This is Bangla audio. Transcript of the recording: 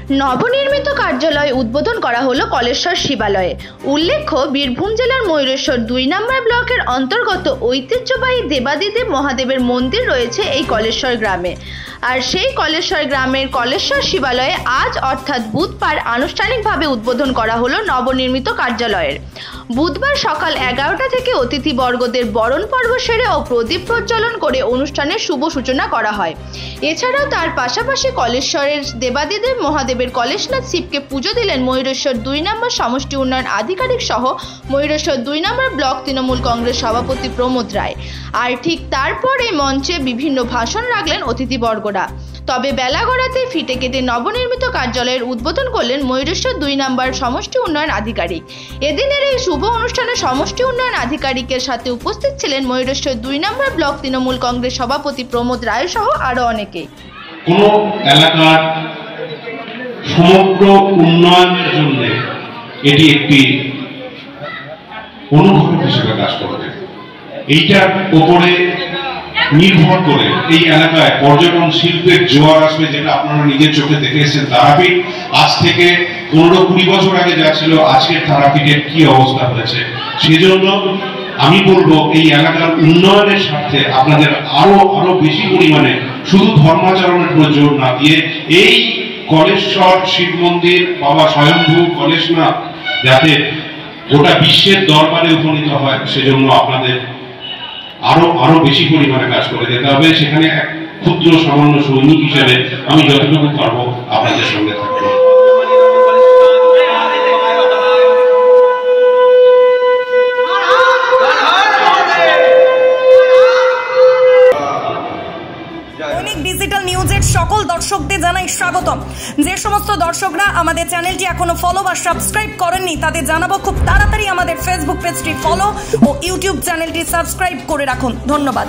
নবনির্মিত কার্যালয় উদ্বোধন করা হলো কলেশ্বর শিবালয়ে। উল্লেখ্য, বীরভূম জেলার ময়ূরেশ্বর ২ নম্বর ব্লকের অন্তর্গত ঐতিহ্যবাহী দেবাদিদেব মহাদেবের মন্দির রয়েছে এই কলেশ্বর গ্রামে। আর সেই কলেশ্বর গ্রামের কলেশ্বর শিবালয়ে আজ অর্থাৎ বুধবার আনুষ্ঠানিকভাবে উদ্বোধন করা হলো নবনির্মিত কার্যালয়ের। বুধবার সকাল 11টা থেকে অতিথিবর্গদের বরণ পর্ব সেরে ও প্রদীপ প্রজ্বলন করে অনুষ্ঠানের শুভ সূচনা করা হয়। এছাড়াও তার পাশাপাশি কলেশ্বরের দেবাদিদেব মহাদেবের কলেশনাথ শিবকে পুজো দিলেন ময়ূরেশ্বর ২ নম্বর সমষ্টি উন্নয়ন আধিকারিক সহ ময়ূরেশ্বর ২ নম্বর ব্লক তৃণমূল কংগ্রেস সভাপতি প্রমোদ রায়। আর ঠিক তারপরে মঞ্চে বিভিন্ন ভাষণ রাখলেন অতিথিবর্গরা। তবে বেলা গড়াতে ফিতে কেটে নবনির্মিত কার্যালয়ের উদ্বোধন করলেন ময়ূরেশ্বর ২ নম্বর সমষ্টি উন্নয়ন আধিকারিক। এদিনের এই শুভ অনুষ্ঠানে সমষ্টি উন্নয়ন আধিকারিকের সাথে উপস্থিত ছিলেন ময়ূরেশ্বর ২ নম্বর ব্লক তৃণমূল কংগ্রেস সভাপতি প্রমোদ রায় সহ আরো অনেকেই। কোন এলাকার সমগ্র উন্নয়নের জন্য এটি একটি অনুঘটক হিসেবে কাজ করবে। এইটার উপরে নির্ভর করে এই এলাকায় পর্যটন শিল্পের জোয়ার আসবে, যেটা আপনারা নিজের চোখে দেখে এসেছেন। তারাপীঠ আজ থেকে 15-20 বছর আগে যা ছিল, আজকের তারাপীঠের কি অবস্থা হয়েছে। সেজন্য আমি বলবো এই এলাকার উন্নয়নের স্বার্থে আপনাদের আরো বেশি পরিমাণে শুধু ধর্মাচরণের উপর জোর না দিয়ে এই কলেশ্বর শিব মন্দির বাবা স্বয়ম্ভু কলেশনাথ যাতে গোটা বিশ্বের দরবারে উপনীত হয়, সেজন্য আপনাদের আরো বেশি পরিমাণে কাজ করে যেতে হবে। সেখানে এক ক্ষুদ্র সামান্য সৈনিক হিসেবে আমি যতটুকু পারবো আপনাদের সঙ্গে থাকবো। ডিজিটাল নিউজের সকল দর্শকদের জানাই স্বাগতম। যে সমস্ত দর্শকরা আমাদের চ্যানেলটি এখনো ফলো বা সাবস্ক্রাইব করেননি তাদের জানাবো খুব তাড়াতাড়ি আমাদের ফেসবুক পেজটি ফলো ও ইউটিউব চ্যানেলটি সাবস্ক্রাইব করে রাখুন। ধন্যবাদ।